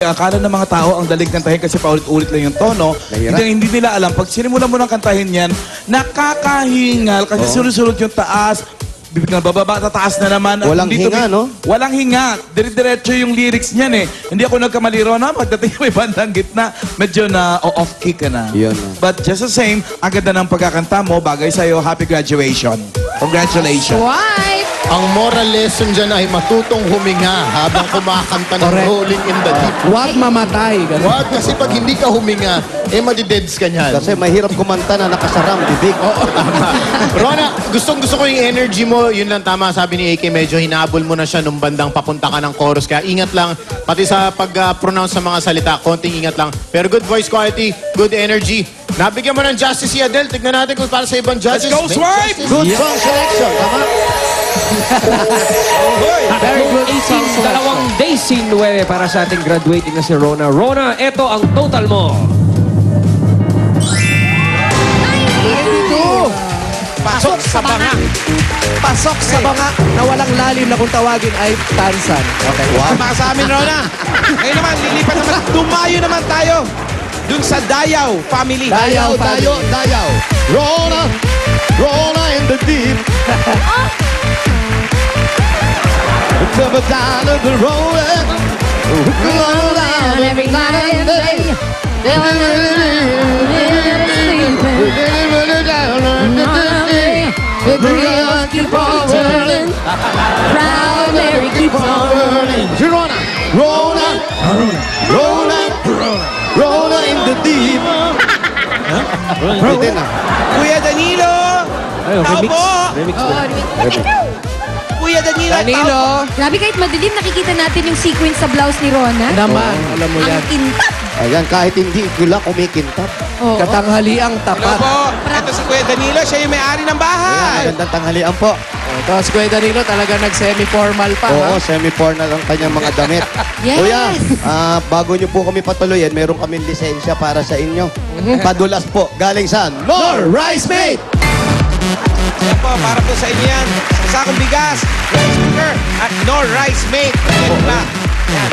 Akala ng mga tao ang dalig kantahin kasi paulit-ulit lang yung tono. Hindi nila alam. Pag sinimulan mo ng kantahin yan, nakakahingal kasi sunod-sunod yung taas. Bibig na bababa, tataas na naman. Walang hinga, no? Walang hinga. Dire-diretso yung lyrics niyan eh. Hindi ako nagkamali ron na pagdating may bandang gitna, medyo na off-key ka na. Yun. But just the same, ang ganda ng pagkakanta mo, bagay sa'yo, happy graduation. Congratulations. Wife! Ang moral lesson dyan ay matutong huminga habang kumakanta ng Rolling in the Deep. Huwag mamatay. Ganun. Wag, kasi pag hindi ka huminga, madideds ka niyan. Kasi mahirap kumanta na nakasaram, bibig. Rona, gustong-gusto ko yung energy mo. Yun lang tama, sabi ni AK, medyo hinabol mo na siya nung bandang papunta ka ng chorus. Kaya ingat lang, pati sa pag-pronounce sa mga salita, konting ingat lang. Pero good voice quality, good energy. Nabigyan mo ng justice si Adele. Tignan natin kung para sa ibang judges. Let's go, Swipe! Good song selection, tama? Very good song selection. Dalawang days sin 9 para sa ating graduating na si Rona. Rona, eto ang total mo. Pasok sa banga. Pasok sa banga na walang lalim na kung tawagin ay tansan. Okay. Wow. Mga sa amin, Rona. Ngayon naman, lilipat naman. Dumayo naman tayo. Dun sa Dayaw family. Dayaw, Dayaw, Dayaw. Rona, Rona in the deep. Never down of the road. Every night and day. The wheels keep on turning. Proud Mary keeps on running. Rona, Rona, Rona, Rona in the deep. Pwede na. Kuya Danilo! Ayun, Tao remix. po! Remix. Kuya Danilo! Danilo. Grabe, kahit madilim, nakikita natin yung sequence sa blouse ni Rona. Naman, alam mo yan. Ang kintab. Ayan, kahit hindi kula, kumikintab. Oo. Katanghaliang Tao tapat. po! Ito si Kuya Danilo, siya yung may-ari ng Ayan, bahay! magandang tanghalian po. Ito, si Kuya Danilo talaga nag-semi-formal pa. Oo, ha? semi-formal ang kanyang mga damit. Yes. Kuya, bago niyo po kami patuloyin, meron kaming lisensya para sa inyo. Padulas po, galing saan? Nor Rice Mate! Yan po, para po sa inyo yan. Sa sakong bigas, rice cooker, at no rice mate. Yan.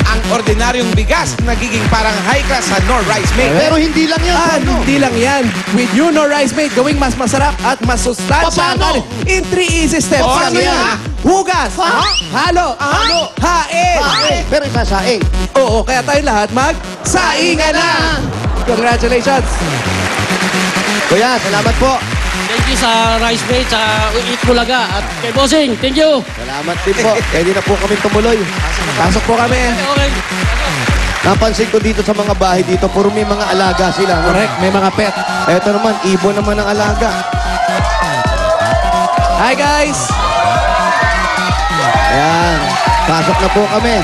Ang ordinaryong bigas nagiging parang high class sa no rice mate. Pero hindi lang yan. ano? Hindi lang yan. With you, Nor Rice Mate, gawing mas masarap at mas sustansya ang kanin. In 3 easy steps. Paano Ano yan? Hugas. Halo. Hain. Pero isasaing. Oo, kaya tayo lahat mag-saingan na. Congratulations. Kuya, salamat po. Thank you sa Rice Mate, sa Eat Bulaga at kay Bossing. Thank you. Salamat din po. Pwede na po kami tumuloy. Pasok po kami. Okay. Napansin ko dito sa mga bahay dito, puro may mga alaga sila. no? Correct, may mga pet. Eto naman, ibon naman ang alaga. Hi guys. Ayan, pasok na po kami.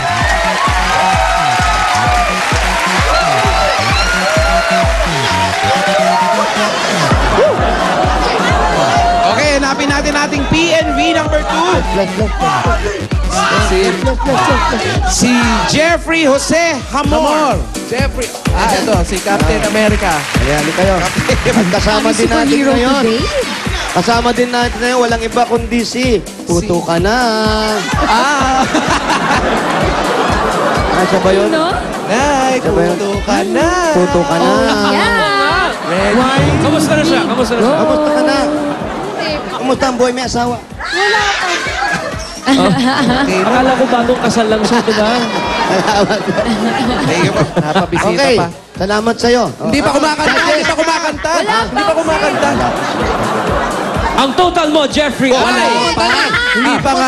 Okay, hanapin natin ating PNV number 2. Si Jeffrey Jose Hamor. Jeffrey. Ito, si Captain America. Ayan, di kayo. At kasama din natin Superhero ngayon. today. Kasama din natin ngayon, walang iba kundi si Puto ka na. Asa ba yun? No? Nay, Diba yun? puto ka na. Puto ka na. Yeah. Kamusta na siya? Kamusta na siya? Kamusta ka na? Kamusta ang boy? May asawa? Akala ko bagong kasal lang siya, diba? Salamat. Napabisita Okay, pa. salamat sa'yo. Hindi pa kumakanta. Hindi pa kumakanta. Hindi pa kumakanta. Ang total mo, Jeffrey, Wala pa. Hindi pa nga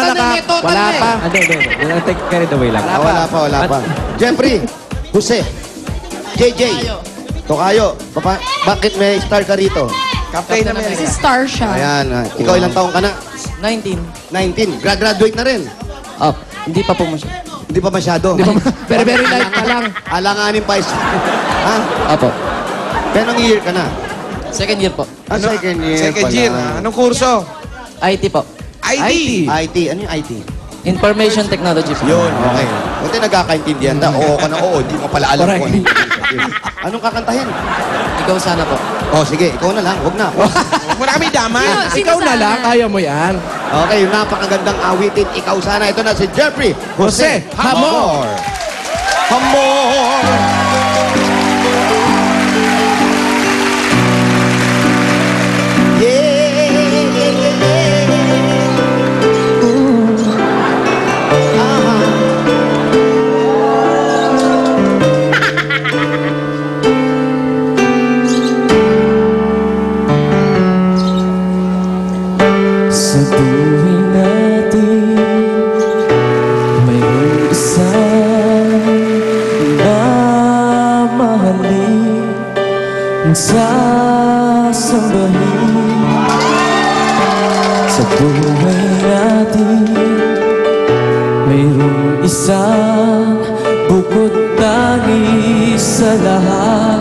Wala pa. Hindi. Yung take carried away lang. Wala pa. Jeffrey, Jose, JJ, Tokayo, bakit may star ka rito? Captain Si America. Star siya. Ayan, ikaw ilang taong ka na? 19. 19. Graduate na rin. Oh, hindi pa po masyado. Hindi pa masyado. Very light pa lang. Alanganin pa is... Ha? Opo. Pero anong year ka na? Second year po. Second year Second pala. year. Anong kurso? IT po. ID. IT. Ano yung IT? Information Technology po. Yun, okay. Buti nagkakaintindihan na. Oo ka na oo. Di mo pala alam Correct. kung ano. Anong kakantahin? Ikaw sana po. Oh, sige. Ikaw na lang. Huwag na. Huwag mo na kami damay. Ikaw na lang, kaya mo yan. Okay, yung napakagandang awitin. Ikaw sana. Ito na si Jeffrey Jose Hamor. amor. Sa buhay natin, mayroong isang mamahalin, sasambahin. Sa buhay natin, mayroong isang bukod tangi sa lahat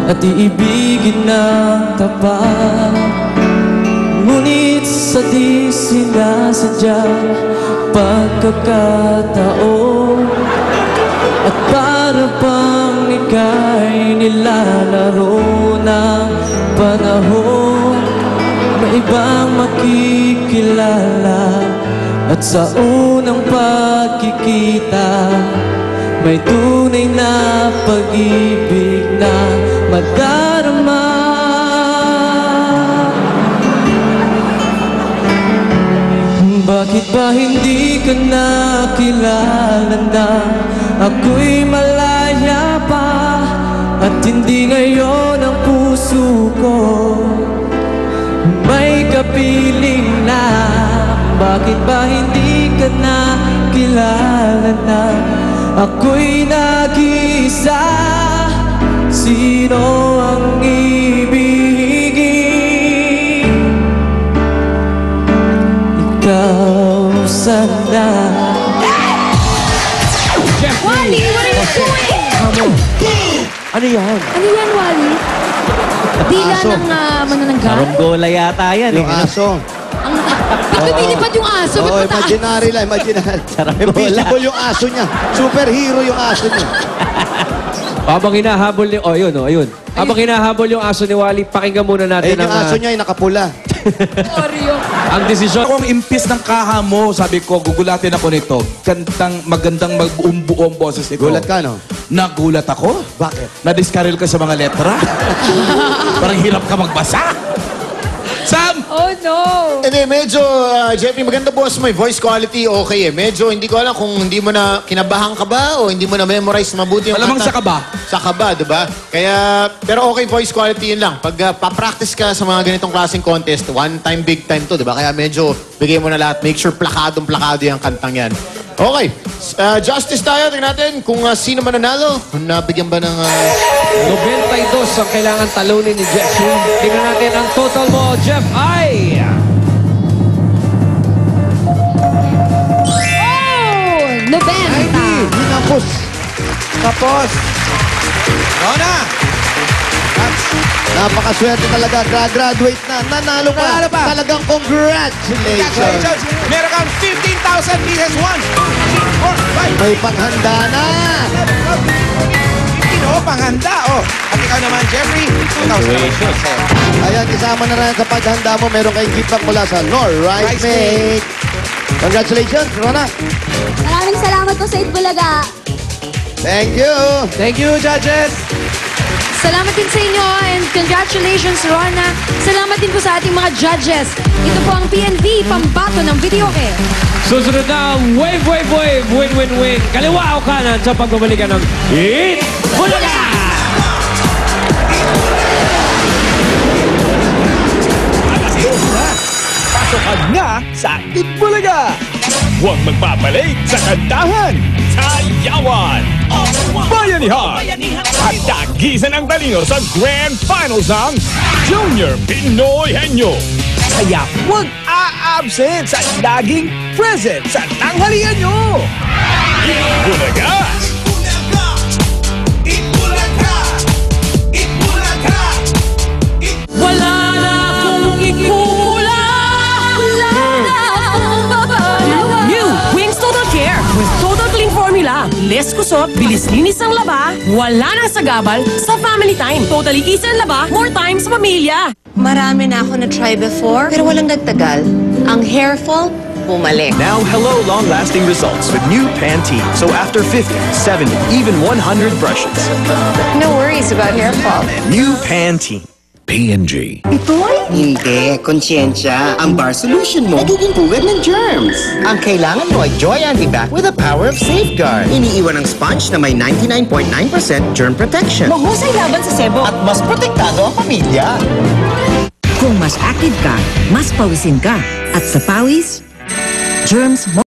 at iibigin ng tapat. Ngunit sa di sinasadya pagkakataon at para bang ika'y nilalaro ng panahon, may ibang makikilala at sa unang pagkikita may tunay na pag-ibig na madarama. Bakit ba hindi ka nakilala na ako'y malaya pa at hindi ngayon ang puso ko may kapiling na? Bakit ba hindi ka nakilala na ako'y nag-iisa? Sino ang ibigin? Ikaw sana. Wally, what are you doing? Ano yan? Ano yan, Wally? Dila ng manananggal? Saronggola yata yan. Yung aso. Ba't lumilipad yung aso? Ba't Oo, mataas? imaginary lang, imaginary. Saranggola. Invisible yung aso niya. Superhero yung aso niya. Habang hinahabol ni... Oh, yun, oh, ayun. Habang hinahabol yung aso ni Wally, pakinggan muna natin Ayun yung aso niya, yung nakapula. Oreo. ang desisyon. Ako ang impis ng kaha mo, sabi ko, gugulatin ako nito. Magandang magbuong boses nito. Gulat ka, no? Nagulat ako? Bakit? Na-discarrel ka sa mga letra? Parang hirap ka magbasa. Sam! Oh, no. Hindi, medyo, Jeffrey, maganda boss mo. Voice quality, okay eh. Medyo, hindi ko alam kung hindi mo na kinabahan ka ba o hindi mo na memorize mabuti yung Malamang kanta. sa kaba. Sa kaba, diba? Kaya, pero okay, voice quality yun lang. Pag pa-practice ka sa mga ganitong klaseng contest, one time, big time to, diba? Kaya medyo, bigay mo na lahat. Make sure plakadong-plakado yung kantang yan. Okay, justice tayo. Tingnan natin kung sino mananalo. Kung nabigyan ba ng... 92 ang kailangan talunin ni Jeff. Tingnan natin ang total mo, Jeff. Ay! Oh! 90. Hinapos. Tapos. Rona! Napakaswerte talaga. Graduate na. Nanalo pa. Nanalo pa. Talagang congratulations. Congratulations! Meron kang 15,000 pieces. 1, 2, 3, 4, 5. May panghanda na. Oo, panghanda. Oh. At ikaw naman, Jeffrey, 2,000. Ayan, isama na rin sa paghanda mo. Meron kayong gift back mula sa Rice Rice Mate. Congratulations, Rona. Maraming salamat po sa Itbulaga. Thank you. Thank you, judges. Salamat din sa inyo and congratulations, Rona. Salamat din po sa ating mga judges. Ito po ang PNV, pambato ng videoke. Susunod na ang Wave, Wave, Wave, Win, Win, Win. Kaliwa o kanan sa pagbabalikan ng Eat Bulaga! Pasokan nga sa Itbulaga! Huwag magpapalik sa kantahan, sayawan, bayanihan, at tagisan ang talino sa Grand Finals ng Junior Pinoy Henyo. Kaya huwag a-absent sa laging present sa tanghalian nyo! Itbulaga! Wala na akong ikukulang. New Wings Total Care with Total Clean Formula. Less kusot, bilis linis ang laba, wala nang sagabal sa family time. Totally easy ang laba, more time sa pamilya. Marami na ako na-try before, pero walang nagtagal. Ang hair fall, bumalik. Now, hello long-lasting results with new Pantene. So after 50, 70, even 100 brushes. No worries about hair fall. New Pantene. P&G. Ito'y hindi, konsyensya. Ang bar solution mo, nagiging pugad ng germs. Ang kailangan mo ay Joy Antibac with the power of safeguard. Iniiwan ang sponge na may 99.9% germ protection. Mahusay laban sa sebo. At mas protektado ang pamilya. Kung mas active ka, mas pawisin ka. At sa pawis, germs mo